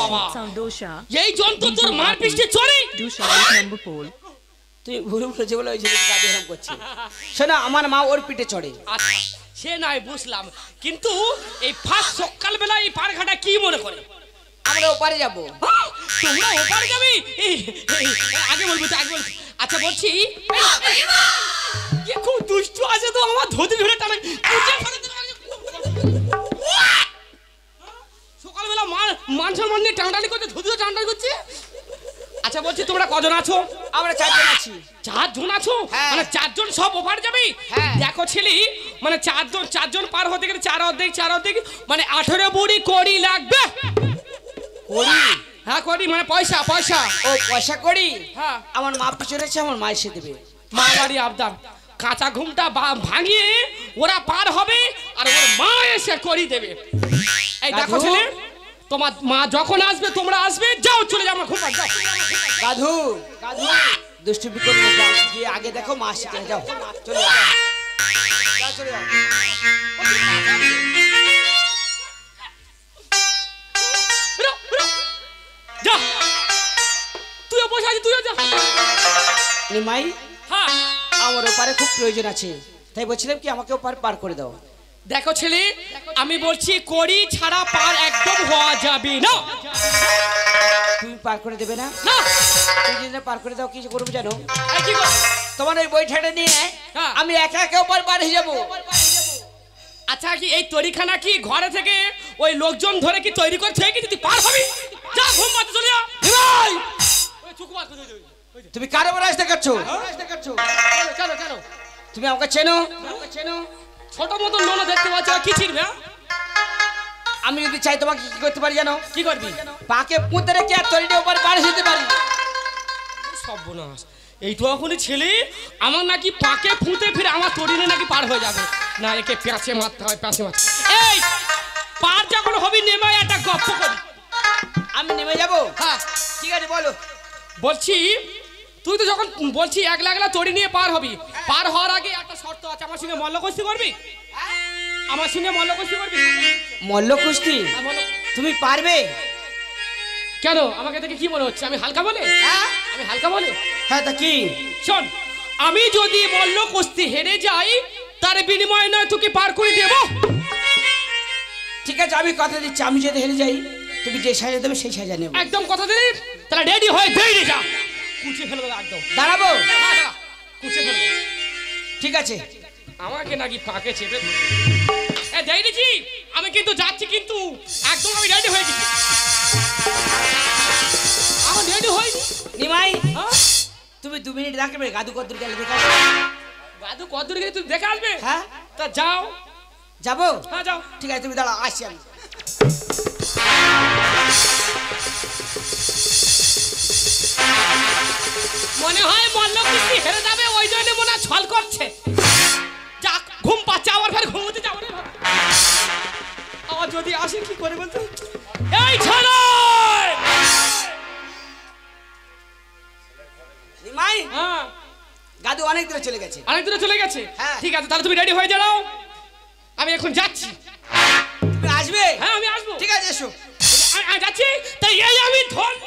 বাবা এই যন্ত্র তোর মার পিষ্টে চড়ে তুই ভুল বলেছে বলে ওই ছেলেকে কাজে এরকম করছে। শোনা আমার মা ওর পিঠে চড়ে। আচ্ছা সে নাই বুঝলাম, কিন্তু এই ফার্স্ট সকালবেলা এই পারঘাটা কি মনে করে আমরা ওপারে যাবো? তোমরা ওপারে যাবি? আগে বলবো তো, আগে বলবো। আচ্ছা বলছি খুব দুষ্টু আছে তো, আমার ধুতি ধরে টানে সকালবেলা মান সম্মান নিয়ে টানাটানি করছে, ধুতিও টানাটানি করছে। আচ্ছা বলছি তোমরা কজন আছো? আমরা 4 জন আছি। 4 জন আছো? মানে 4 জন সব ওপার যাবি? দেখো ছেলে, মানে 4 জন পার হতে গেলে 4 অর্ধেক মানে 18 বুড়ি কড়ি লাগবে। কড়ি? হ্যাঁ কড়ি মানে পয়সা। ও পয়সা কড়ি? হ্যাঁ। আমার মা পিছনে আছে, আমার মা এসে দেবে। মা বাড়ি আবদার কাঁচা ঘুমটা ভাঙিয়ে ওরা পার হবে আর ওর মা এসে করি দেবে। এই দেখো ছেলে, তোমার মা যখন আসবে তোমরা আসবে, যাও চলে যাও, আমার ঘুম পাড় যাও। গাধু দুষ্টু বিকল্প যাও, গিয়ে আগে দেখো মা আসছে, যাও চলে যাও, চলে যাও। যা তুইও বসে আছিস, তুইও যা। নিমাই হ্যাঁ আমার ওপারে খুব প্রয়োজন আছে, তাই বলছিলাম কি আমাকে ওপার পার করে দাও। দেখো ছেলে, আমি বলছি কড়ি ছাড়া পার একদম হওয়া যাবে না। তুমি পার করে দেবে না? তুমি যদি পার করে দাও কি করবো জানো? কি করবো? তোমার ওই বইটাটা নিয়ে আমি একা ওপার পার হয়ে যাবো। আচ্ছা কি এই তৈরিখানা কি ঘরে থেকে ওই লোকজন ধরে কি তৈরি করছে কি তুই পার হবি? যা ঘুম পাড়তে চলে যা। তুমি কার উপর আসতে করছো? কেন তুমি আমাকে চেনো? ছোট মতন নোনা দেখতে পাচ্ছ, কি চিনবে? আমি যদি চাই তোমাকে কি করতে পারি জানো? কি করবি? পাকে পুঁতে রেখে আর তরিটা উপর পার যেতে পারি। সর্বনাশ, এই তো এখনই ছেলে আমার নাকি পাকে ফুঁতে ফিরে আমার তরিনে নাকি পার হয়ে যাবে। না একে প্যাঁচে মারতে হয়, প্যাঁচে মারতে। এই পার যখন হবি নেমে একটা গপ্প করি। আমি নেমে যাবো? হ্যাঁ ঠিক আছে বলো। বলছি তুই তো যখন বলছি 1 লাখ তরি নিয়ে পার হবি, পার হওয়ার আগে একটা শর্ত আছে, আমার সঙ্গে মল্ল কুস্তি করবি। আমার সঙ্গে মল্ল কুস্তি করবি। মল্ল কুস্তি? তুমি পারবে? কেন আমাকে দেখে কি মনে হচ্ছে আমি হালকা বলে? আমি হালকা বলে? হ্যাঁ তা কি? শোন, আমি যদি মল্ল কুস্তি হেরে যাই তার বিনিময়ে নয় তোকে পার করে দেব। ঠিক আছে আমি কথা দিচ্ছি, আমি যদি হেরে যাই তুমি যে সাজা দেবে সেই সাজা নেব। একদম কথা দিলি? তাহলে রেডি হয়ে দেরি যা, কুচে ফেলে দেবো একদম। দাঁড়াবো? কুচে ফেলে দেবো। ঠিক আছে। আমাকে নাকি পাকে চেপে দেই দিচ্ছি, আমি কিন্তু যাচ্ছি, কিন্তু একদম আমি রেডি হয়ে গেছি। আমার রেডি হয়নি। নিমাই তুমি 2 মিনিট রাখবে, গাদু কদ্দুর গেলে দেখে আসবে। গাদু কদ্দুর গেলে তুই দেখে আসবে? হ্যাঁ তা যাও। যাবো? হ্যাঁ যাও। ঠিক আছে তুমি দাঁড়াও, আসছি আমি। মনে হয় মল্ল কুস্তি হেরে যাবে, ওই জন্য মনে হয় ছল করছে। যাক ঘুম পাচ্ছে, আবার ফের ঘুমোতে যাবো রে। আবার যদি আসে কি করে বলতো? এই ছেলে নিমাই হ্যাঁ গাদু অনেক দূরে চলে গেছে। অনেক দূরে চলে গেছে? হ্যাঁ। ঠিক আছে তাহলে তুমি রেডি হয়ে যাও, আমি এখন যাচ্ছি। তুমি আসবে? হ্যাঁ আমি আসবো। ঠিক আছে এসো। আমি যাচ্ছি। তাই এই আমি ধন্য।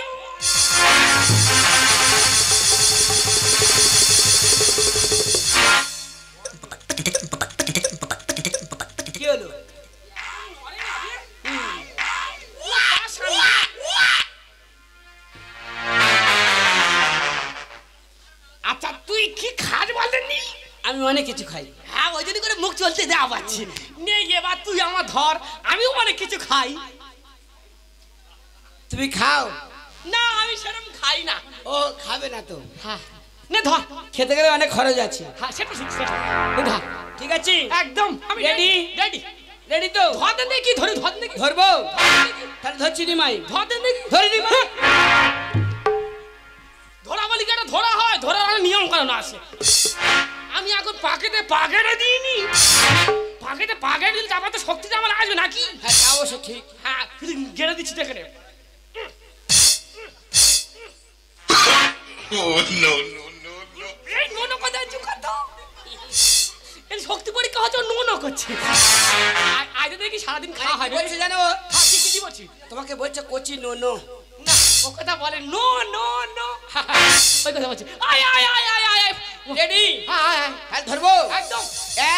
কি হলো? আচ্ছা তুই কি খাস বলেননি? আমি অনেক কিছু খাই। হ্যাঁ ওই জন্য করে মুখ চলতে দেওয়া পাচ্ছি। নে এবার তুই আমার ধর, আমিও অনেক কিছু খাই। তুমি খাও? না আমি সেরকম খাই না। ও খাবে না তো? হ্যাঁ নে ধর। খেতে গেলে অনেক খরচ আছে। হ্যাঁ সেটা ঠিক, সেটা ধর। ঠিক আছে একদম আমি রেডি? রেডি রেডি তো? ধর দেন দেখি, ধরে ধর দেখি। ধরবো? তাহলে ধরছি নিমাই। ধর দেন দেখি। ধরে নিমাই। ধরা বলি কেন ধরা হয়, ধরার নিয়ম কারণ আছে। আমি এখন পাকেটে দিইনি। পাকেটে দিলে আমার তো শক্তিটা আমার আসবে নাকি? হ্যাঁ তা অবশ্য ঠিক। হ্যাঁ গেড়ে দিচ্ছি, দেখে নে। এই নোনো কথা চুকাত এই শক্তি পরীক্ষা হচ্ছে, নোনো করছে। আজ দেখি সারাদিন খাওয়া হয় বলছে জানো কি বলছি? তোমাকে বলছে কচি নো নো। না ও কথা বলে নো নো নো ওই কথা বলছি। আয় আয় আয় আয় আয় আয় রেডি? হ্যাঁ হ্যাঁ হ্যাঁ হ্যাঁ ধরবো। একদম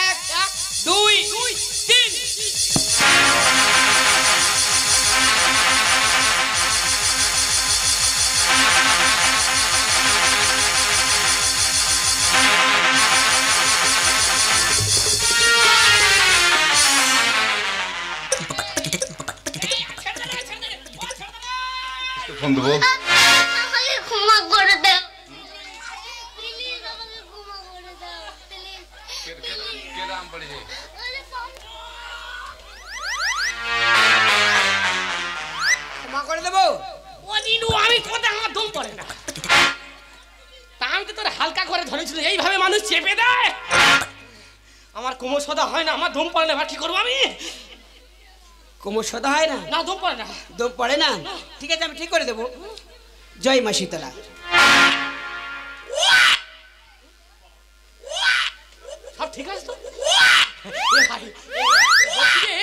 1 এক 2 দুই তিন ফোন দেবো। আমাকে ক্ষমা করে দাও প্লিজ, আমাকে ক্ষমা করে দাও প্লিজ। ক্ষমা করে দেবো। ও নিনু আমি তোমাদের আমার দম পড়ে না। তা আমি তো তোর হালকা করে ধরেছিল, এইভাবে মানুষ চেপে দেয়। আমার কোমর সদা হয় না, আমার দম পড়ে না, কি করবো আমি? কোমর সদা হয় না? না দম পড়ে না। দম পড়ে না? ঠিক আছে আমি ঠিক করে দেবো। জয় মা শীতলা। সব ঠিক আছে তো? এ ভাই, বলছি যে,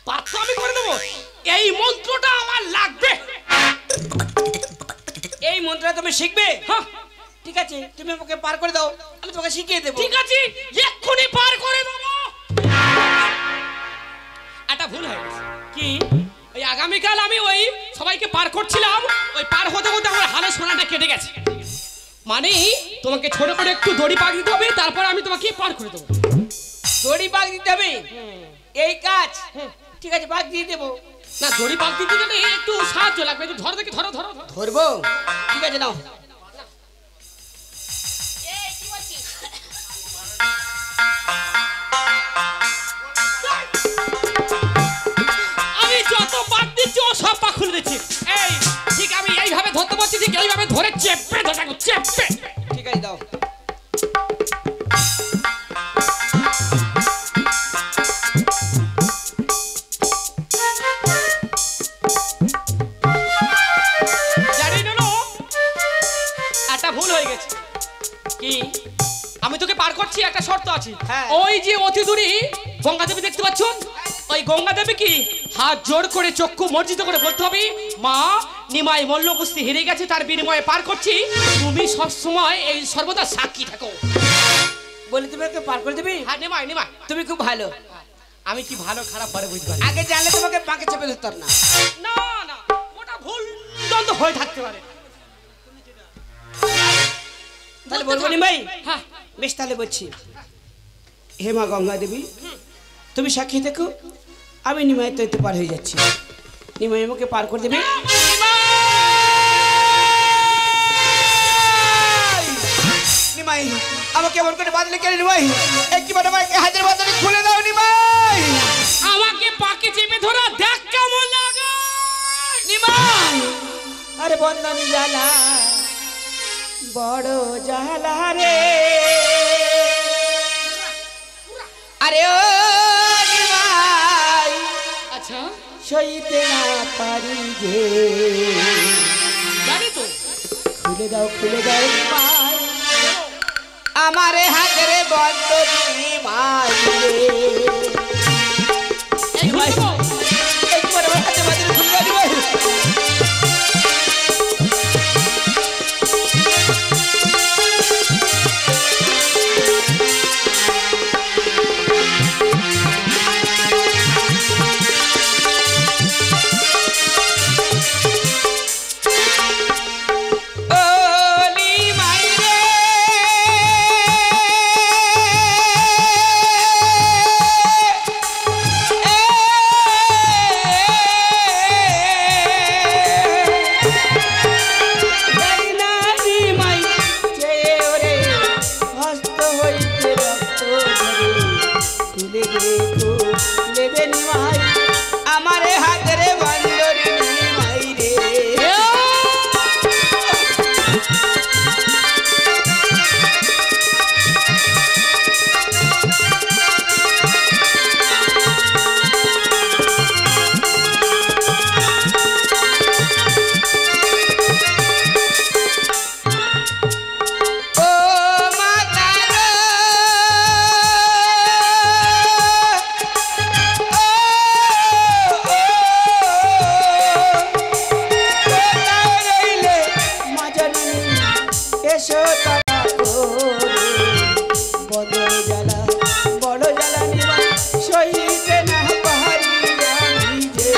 পাত্র আমি করে দেবো, এই মন্ত্রটা আমার লাগবে। এই মন্ত্রটা তুমি শিখবে? হ্যাঁ ঠিক আছে তুমি আমাকে পার করে দাও, আমি তোমাকে শিখিয়ে দেবো। ঠিক আছে, এক্ষুনি পার করে দেবো। একটা ভুল হয়ে গেছে। কি? ওই আগামীকাল আমি ওই সবাইকে পার করছিলাম, ওই পার হতে হতে আমার হালে সোনাটা কেটে গেছে। মানে তোমাকে ছোট করে একটু দড়ি পাক দিতে হবে, তারপর আমি তোমাকে পার করে দেবো। দড়ি পাক দিতে হবে? এই কাজ? ঠিক আছে পাক দিয়ে দেবো। না দড়ি পাক দিতে গেলে একটু সাহায্য লাগবে, একটু ধরো দেখি, ধরো ধরো ধরো। ধরবো? ঠিক আছে নাও। আমি যত পাক দিচ্ছি ও সব পাক খুলে দিচ্ছি। এই ঠিক আমি এইভাবে ধরতে পারছি, ঠিক এইভাবে ধরে চেপে ধরে চেপে। ঠিক আছে দাও। জানি না একটা ভুল হয়ে গেছে। কি? আমি তোকে পার করছি, একটা শর্ত আছে। হ্যাঁ। ওই যে অতি দূরে গঙ্গা দেবী দেখতে পাচ্ছ, ওই গঙ্গা দেবী কি হাত জোর করে চক্ষু মর্জিত করে বলতে হবে, মা নিমাই মল্ল কুস্তি হেরে গেছে, তার বিনিময়ে পার করছি, তুমি সবসময় এই সর্বদা সাক্ষী থাকো। বলে তুমি আমাকে পার করে দেবে? হ্যাঁ নিমাই নিমাই, তুমি খুব ভালো। আমি কি ভালো খারাপ পরে বুঝতে পারি। আগে জানলে তোমাকে পাকে চেপে ধরতাম না। না না ওটা ভুল দ্বন্দ্ব হয়ে থাকতে পারে। তাহলে বলবো নি ভাই? হ্যাঁ বেশ তাহলে বলছি। হে মা গঙ্গা দেবী, তুমি সাক্ষী দেখো, আমি নিমাই তো পার হয়ে যাচ্ছি। নিমাই আমাকে পার করে দেবে? নিমাই আমাকে এমন করে বাঁধলে কেন নিমাই? একটিবার আমাকে হাতের বাঁধনে খুলে দাও নিমাই। আমাকে পাকে চেপে ধরা দেখ কেমন লাগে। নিমাই আরে বন্ধন জ্বালা বড় জ্বালা রে। আরে ও নিমাই আচ্ছা সইতে না পারি যে। জানি তো খুলে দাও নিমাই আমারে হাতের বন্ধন নিমাই রে। এই খুলবো? একবার আমার হাতের বাঁধনে খুলে দাও নিমাই। এসো তারা করে বদল জ্বালা বড় জ্বালা নিবাই সইতে না পাহাড়ি আমি যে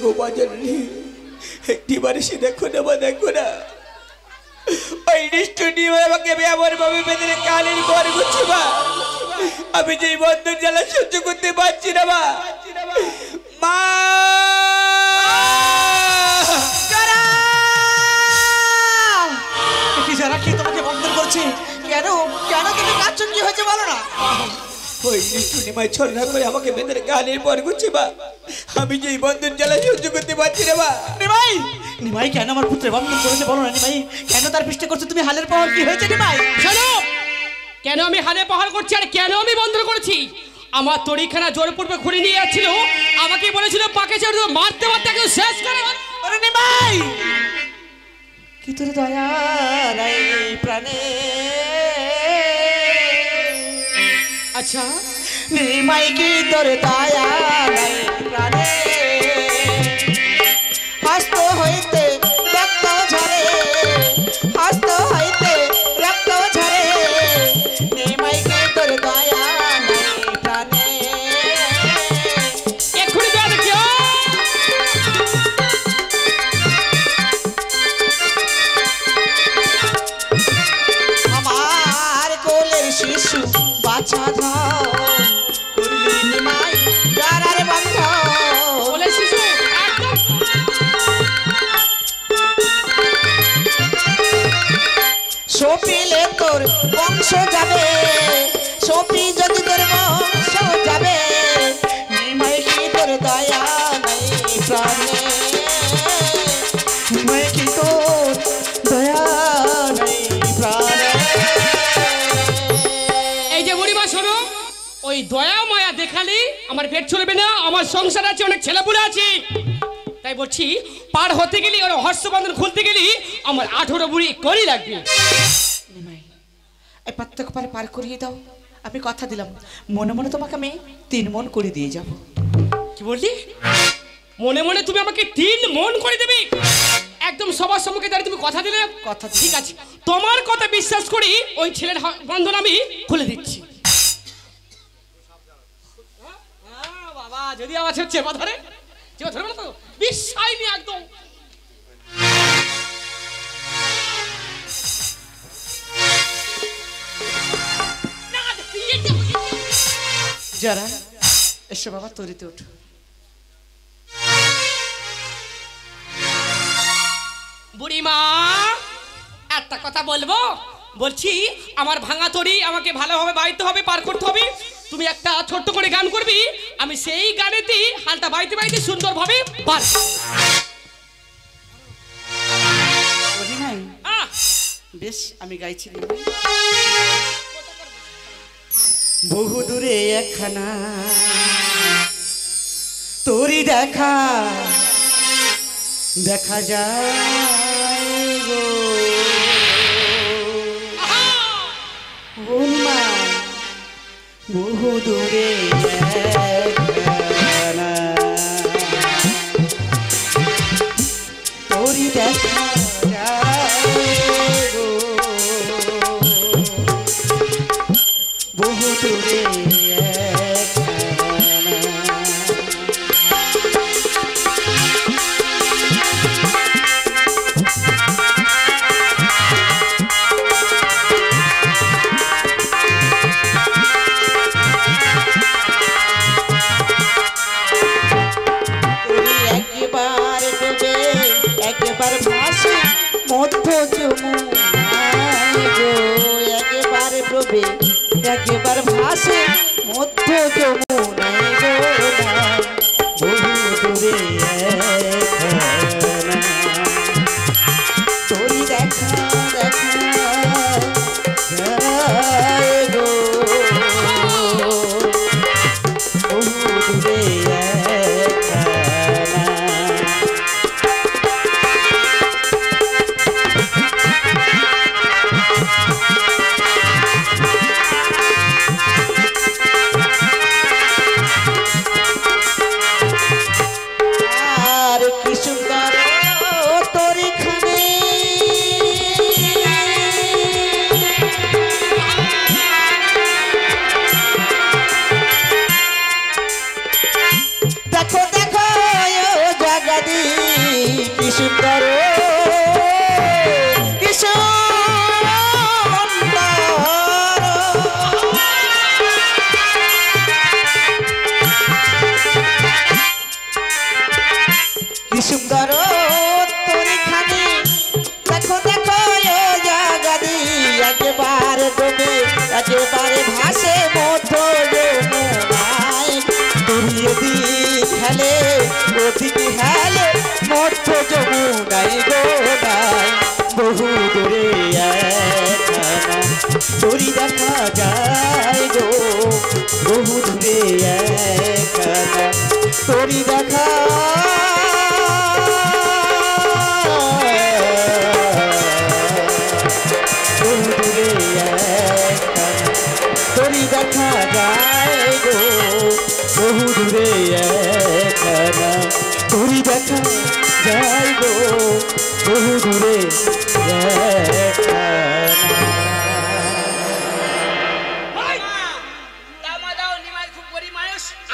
গো বাজারে একটিবার এসে দেখো না মা, দেখো না ওই নিষ্ঠুর আমাকে ব্যবহার ভাবে বেঁধে কালের পর গুছি মা। আমি যে বন্ধন জ্বালা সহ্য করতে পারছি না মা। মা যারা কি তোমাকে বন্ধন করছে? কেন কেন তুমি কাঁদছো? কি হয়েছে বলো না। ওই নিষ্ঠুর নিমাই ছলনা করে আমাকে বেঁধে কালের পর গুছি মা। আমি যে বন্ধন জ্বালা সহ্য করতে পারছি না মা। নিমাই, নিমাই কেন আমার পুত্রের বন্ধন করেছে বলো না। নিমাই কেন তার পৃষ্ঠে করছো তুমি হালের পাহাড়? কি হয়েছে নিমাই? শোনো, কেন আমি হালে পাহাড় করছি আর কেন আমি বন্ধন করেছি? আমার তড়িখানা জোরপূর্বে ঘুরে নিয়ে যাচ্ছিল, আমাকে বলেছিল পাকে চড়ে মারতে মারতে একদম শেষ করে। আরে নিমাই, কি তোর দয়া নাই প্রাণে। আচ্ছা নিমাই কি তোর দয়া নাই প্রাণে। হস্ত হইতে রক্ত ঝরে, হস্ত হইতে রক্ত ঝরে। নিমাই কি তোর দয়া নাই প্রাণে। এক্ষুনি দেওয়া দেখিও। আমার কোলের শিশু বাছা ধন করলি নিমাই দ্বারার বন্ধ। বলে শিশু একদম সপিলে তোর বংশ যাবে, সপি যদি তোর বংশ যাবে। নিমাই কি তোর দয়া নাই প্রাণে। নিমাই কি তোর দয়া নাই প্রাণে। এই যে বুড়িমা শোনো, ওই দয়া মায়া দেখালি আমার পেট চলবে না। আমার সংসার আছে, অনেক ছেলেপুলে আছে। তাই বলছি পার হতে গেলি ওর হর্ষবন্ধন খুলতে গেলি আমার 18 বুড়ি করি লাগবে। নিমাই এই প্রত্যেক পারে পার করিয়ে দাও। আমি কথা দিলাম মনে মনে তোমাকে আমি 3 মন করে দিয়ে যাব। কি বললি? মনে মনে তুমি আমাকে 3 মন করে দেবে? একদম সবার সম্মুখে দাঁড়িয়ে তুমি কথা দিলে? কথা দিলাম। ঠিক আছে, তোমার কথা বিশ্বাস করি ওই ছেলের বন্ধন আমি খুলে দিচ্ছি। বাবা যদি আমার চেপা ধরে, চেপা ধরবে না তো? বিশ্বাস নেই একদম। যারা এসো বাবা তরিতে ওঠো। বুড়িমা একটা কথা বলবো? বলছি আমার ভাঙা তরি আমাকে ভালোভাবে বাইতে হবে, পার করতে হবে। তুমি একটা ছোট্ট করে গান করবি, আমি সেই গানেতে হালটা বাইতে বাইতে সুন্দরভাবে পার। বলি নাই আহ, বেশ আমি গাইছি। বহু দূরে একখানা তোরি দেখা দেখা যায় গো। বলিমা বহু দূরে একখানা তোরি দেখা যায় গো। বহু দূরে একবার ভাসে মধ্য যমুনায় গো। একবার প্রবে একবার ভাসে মধ্য যমুনায় গো। বহু দূরে একখানা তোরি দেখা দেখা যায় গো। বহু দূরে নাই গো নাই বহু দূরে একখানা তোরি দেখা যায় গো বহু দূরে একখানা তোরি দেখা বহু দূরে একখানা তোরি দেখা যায় গো বহু দূরে একখানা তোরি দেখা যায় গো বহু দূরে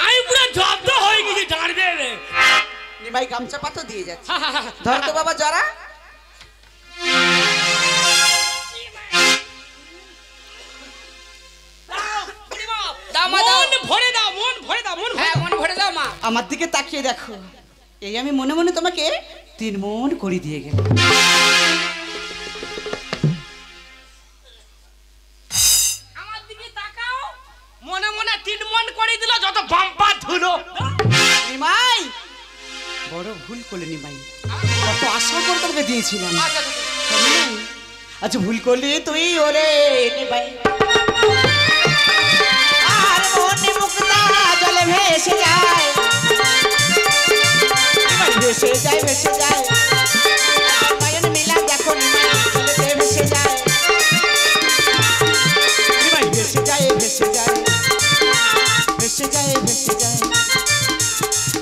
আমি পুরো জব্দ হয়ে গেছি দাঁড়বে রে। নিমাই গামছা পাতো দিয়ে যাচ্ছে ধর তো বাবা জরা মন ভরে দাও মন ভরে দাও মন হ্যাঁ মন ভরে দাও মা। আমার দিকে তাকিয়ে দেখো এই আমি মনে মনে তোমাকে 3 মন করে দিয়ে গেলাম আমার দিকে তাকাও মনে মনে 3 মন করে দিল যত বাম্পা ধুলো। নিমাই বড় ভুল করলে নিমাই কত আশা করে তোমাকে দিয়েছিলাম আচ্ছা ভুল করলি তুই ওরে নিমাই আর মনে মুক্তা জলে ভেসে যায় নিমাই ভেসে যায় ভেসে যায় নয়ন মিলা দেখো নিমাই জলে ভেসে যায় নিমাই ভেসে যায় ভেসে যায় ভেসে যায় ভেসে যায়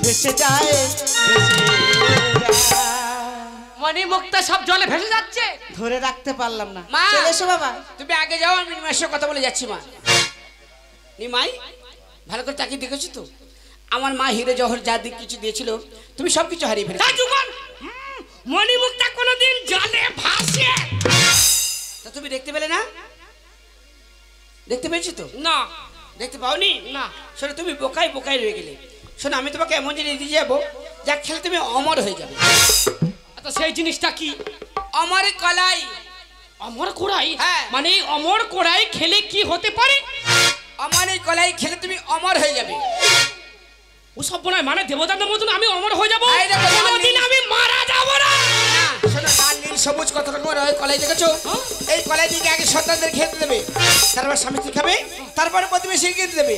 ভেসে যায় মনি মুক্তা সব জলে ভেসে যাচ্ছে। ধরে রাখতে পারলাম না মা। চলে এসো বাবা তুমি আগে যাও আমি নিমাইয়ের সাথে কথা বলে যাচ্ছি মা। নিমাই ভালো করে তাকিয়ে দেখেছো তো আমার মা হিরে জহর যা দিক কিছু দিয়েছিল তুমি সব কিছু হারিয়ে ফেলেছো। যুগল মণিমুক্তা কোনোদিন জলে ভাসে তা তুমি দেখতে পেলে না? দেখতে পেয়েছো তো? না দেখতে পাওনি? না শোনো তুমি বোকায় বোকায় রয়ে গেলে। শোনো আমি তোমাকে এমন জিনিস দিয়ে যাবো যা খেলে তুমি অমর হয়ে যাবে। তো সেই জিনিসটা কি? অমর কলাই। অমর কোড়াই? হ্যাঁ। মানে এই অমর কোড়াই খেলে কি হতে পারে? অমর এই কলাই খেলে তুমি অমর হয়ে যাবে। ও সব নয় মানে দেবতাদের মতন আমি অমর হয়ে যাবো? এই দেখো, কোনোদিন আমি মারা যাব না। না শোনো লাল নীল সবুজ কত রকমের হয় কলাই দেখেছো? এই কলাই দিকে আগে সন্তানদের খেতে দেবে, তারপর স্বামী স্ত্রী খাবে, তারপরে প্রতিবেশী খেতে দেবে।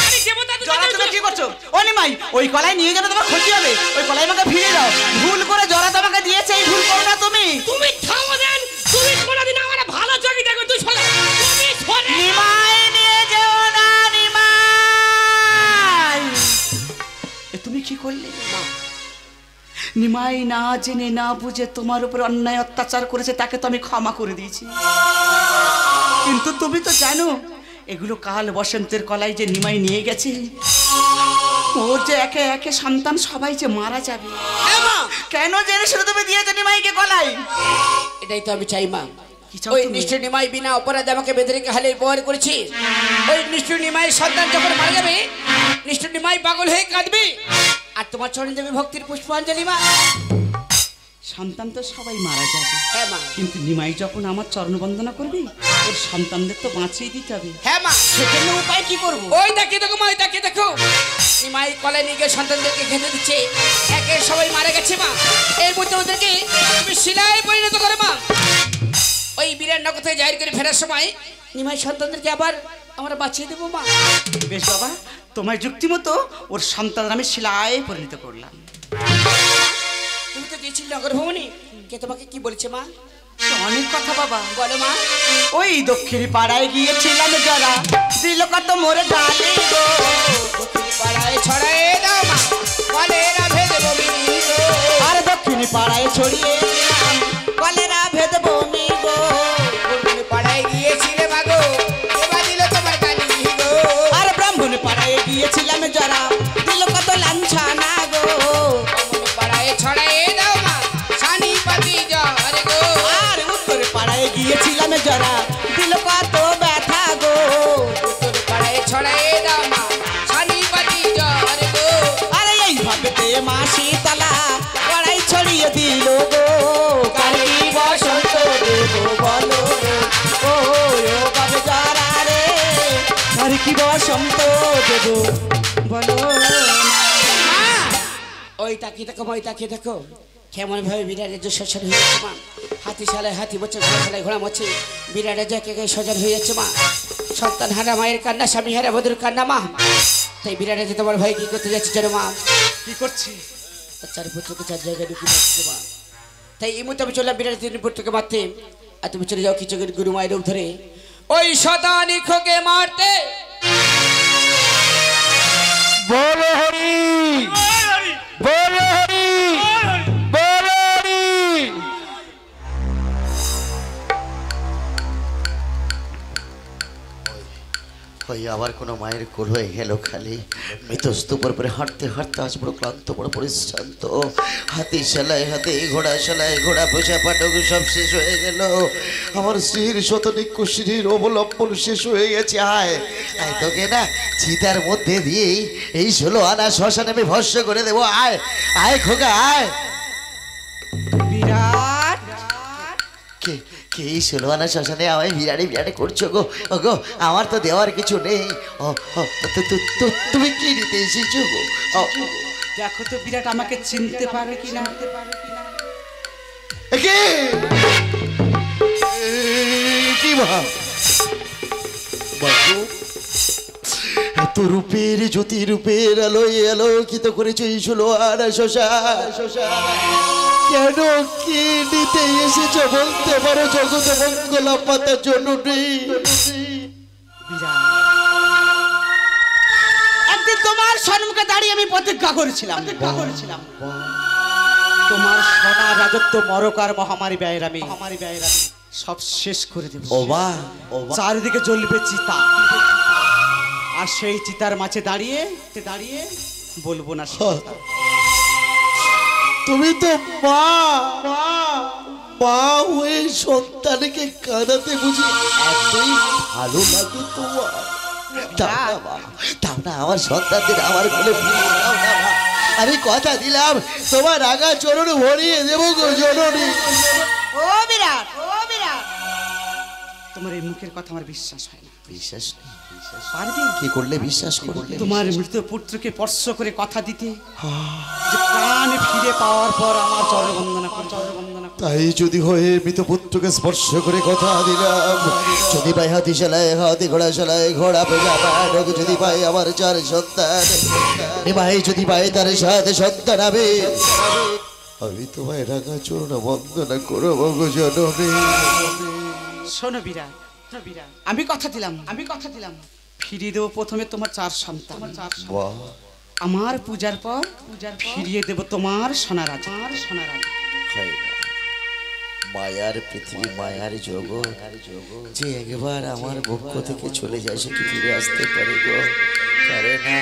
আরে দেবতাদের জরা তুমি কি করছো ও নিমাই ওই কলাই নিয়ে গেলে তোমার ক্ষতি হবে ওই কলাই আমাকে ফিরে দাও ভুল করে জরা তোমাকে দিয়েছে এই ভুল করো না তুমি তুমি থামো দেন। তুমি কোনোদিন আমার ভালো চোখে দেখো তুই সরে তুমি সরে নিমাই নিয়ে যেও না নিমাই এ তুমি কি করলে নিমাই না জেনে না বুঝে তোমার উপর অন্যায় অত্যাচার করেছে তাকে তো আমি ক্ষমা করে দিয়েছি কিন্তু তুমি তো জানো এগুলো কাল বসন্তের কলাই যে নিমাই নিয়ে গেছে ওর যে একে একে সন্তান সবাই যে মারা যাবে কেন জেনে শুধু তুমি দিয়েছো নিমাইকে কলাই এটাই তো আমি চাই মা। কি চাও ওই তুমি? নিষ্ঠুর নিমাই বিনা অপরাধে আমাকে বেঁধে রেখে হালে উপহার করেছি। ওই নিষ্ঠুর নিমাইয়ের সন্তান যখন মারা যাবে নিষ্ঠুর নিমাই পাগল হয়ে কাঁদবে আর তোমার চরণে দেবে ভক্তির পুষ্পাঞ্জলি মা। সন্তান তো সবাই মারা যাবে হ্যাঁ মা। কিন্তু নিমাই যখন আমার চরণ বন্দনা করবে ওর সন্তানদের তো বাঁচিয়ে দিতে হবে হ্যাঁ মা। সেজন্য উপায় কি করবো ওই দেখে দেখো মা, ওই দেখে দেখো নিমাই কলাই নিয়ে গিয়ে সন্তানদেরকে খেতে দিচ্ছে, একে সবাই মারা গেছে মা। এর মধ্যে ওদেরকে তুমি শিলায় পরিণত করে মা। ওই বীরের নগর থেকে জাহির করে ফেরার সময় নিমাই সন্তানদেরকে আবার আমরা বাঁচিয়ে দেবো মা। বেশ বাবা তোমার যুক্তি মতো ওর সন্তান আমি শিলায় পরিণত করলাম তুমি তো গেছিলে নগর ভবনে, কে তোমাকে কি বলেছে মা? অনেক কথা বাবা বলো মা। ওই দক্ষিণ পাড়ায় গিয়েছিলাম যারা দিল কত মোরে গালি গো দক্ষিণ পাড়ায় ছড়ায় দাও মা, কলেরা ভেদে বমি গো। আর দক্ষিণ পাড়ায় ছড়িয়ে দিলাম কলেরা ভেদ বমি গো দক্ষিণ পাড়ায় গিয়েছিলে মা গো, এবার দিল তোমার গালি গো। আর ব্রাহ্মণ পাড়ায় গিয়েছিলাম যারা দিল কত লাঞ্ছানা গো দক্ষিণ পাড়ায় ছড়ায় দাও মা, ছানি পাতি জ্বর গো। আর উত্তর পাড়ায় গিয়েছিলাম যারা দিল কত ব্যথা গো উত্তর পাড়ায় ছড়ায় দাও মা, ছানি পাতি জ্বর গো। আরে এইভাবে মাসি তালা কড়াই ছড়িয়ে দিল গো কার কি বসন্ত দেব বলো ও বাবে যারা রে কার কি বসন্ত দেব বলো মা, ওই তাকিয়ে দেখো, ওই তাকিয়ে দেখো কেমন ভাবে বিরাটের যে সচল হয়ে যাচ্ছে মা, হাতি শালায় হাতি বচ্ছে, ঘোড়া শালায় ঘোড়া মচ্ছে, বিরাটের যে একে সচল হয়ে যাচ্ছে মা। সন্তান হারা মায়ের কান্না, স্বামী হারা বধুর কান্না মা। তাই বিরাটে যে তোমার ভাই কি করতে যাচ্ছে জানো মা? কি করছি? তার চার পুত্রকে চার জায়গায় ঢুকে যাচ্ছে মা। তাই এই মুহূর্তে আমি চললাম বিরাটের তিন পুত্রকে মারতে, আর তুমি চলে যাও কিছু গুরু মায়ের রূপ ধরে ওই শতানিক্ষকে মারতে। বলো হরি, বলো হরি, বলো হরি। ওই আবার কোনো মায়ের কোল হয়ে গেল খালি। মৃতস্তূপের উপরে হাঁটতে হাঁটতে আজ বড় ক্লান্ত, বড় পরিশ্রান্ত। হাতি সেলাই হাতি, ঘোড়া সেলাই ঘোড়া, পোষা পাটক সব শেষ হয়ে গেল। আমার স্ত্রীর শতনিক্ষ স্ত্রীর অবলম্বন শেষ হয়ে গেছে। আয় আয়, তোকে না চিতার মধ্যে দিয়েই এই 16 আনা শ্মশানে আমি ভস্য করে দেবো। আয় আয় খোকা আয়। বিরাট কে কে এই 16 আনা শ্মশানে আমায় বিরাড়ে বিরাড়ে করছো গো? ও গো, আমার তো দেওয়ার কিছু নেই। ও ও, তুমি কি নিতে এসেছো গো? ও, দেখো তো বিরাট আমাকে চিনতে পারে কিনা। কে? কি ভাব বাবু, এত রূপের জ্যোতি, রূপের আলোয় আলোকিত করেছে এই 16 আনা শ্মশান। কেন কি নিতে এসেছো বলতে পারো? জগৎ মঙ্গল পাতার জন্য নেই। একদিন তোমার সম্মুখে দাঁড়িয়ে আমি প্রতিজ্ঞা করেছিলাম, তোমার সোনা রাজত্ব মরকার মহামারী ব্যয়ের আমি সব শেষ করে দেব। ও মা, ও মা, চারিদিকে জ্বলবে চিতা, আর সেই চিতার মাঝে দাঁড়িয়ে দাঁড়িয়ে বলবো না সে কথা। তুমি তো মা, মা হয়ে সন্তানকে কাঁদাতে বুঝি এতই ভালো লাগে তোমার? দাও না মা, দাও না আমার সন্তানদের আমার কোলে ফিরিয়ে দাও না মা। আমি কথা দিলাম তোমার রাগা চরণ ভরিয়ে দেবো গো জননী। ও বিরাট, ও বিরাট, তোমার এই মুখের কথা আমার বিশ্বাস হয় না। বিশ্বাস নেই? পারবে কি করলে বিশ্বাস করলে? তোমার মৃত পুত্রকে স্পর্শ করে কথা দিতে যে প্রাণ ফিরে পাওয়ার পর আমার চরণবন্দনা করবে। তাই যদি হয়ে মৃত পুত্রকে স্পর্শ করে কথা দিলাম, যদি পাই হাতি সেলাই হাতি, ঘোড়া সেলাই ঘোড়া, পেজা পাঠক যদি পাই আমার 4 সন্তান, ভাই যদি পাই তার সাথে সন্তান হবে, আমি তোমায় রাখা চরণ বন্দনা করবো গো জননী। শোনো বিরাট, আমি কথা দিলাম ফিরিয়ে দেবো প্রথমে তোমার 4 সন্তান। বাহ, আমার পূজার পর ফিরিয়ে দেব তোমার সোনারাজ। হয় না। মায়ার পৃথিবী, মায়ার জগৎ, যে একবার আমার পক্ষ থেকে চলে যায় সে কি ফিরে আসতে পারে গো? পারে না।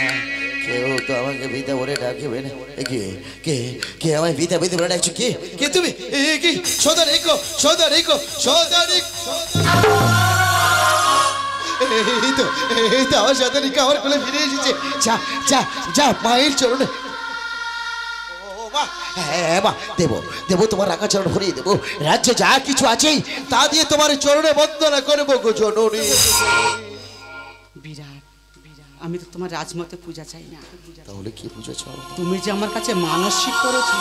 কেউ তো আমাকে পিতা বলে ডাকবে না। কে কে কে আমায় পিতা পিতা বলে ডাকছো? কে কে তুমি? কি সদারিকো সদারিকো সদারিক? এই তো আমার সদারিকো আমার কোলে ফিরে এসেছে। যা যা যা মায়ের চরণে। হ্যাঁ মা, দেবো দেবো, তোমার রাখা চরণ ভরিয়ে দেবো। রাজ্যে যা কিছু আছে তা দিয়ে তোমার চরণে বন্দনা করবো গো জননী। বিরাট, আমি তো তোমার রাজমতে পূজা চাই না। তাহলে কি পুজো চাও? তুমি যে আমার কাছে মানসিক করেছো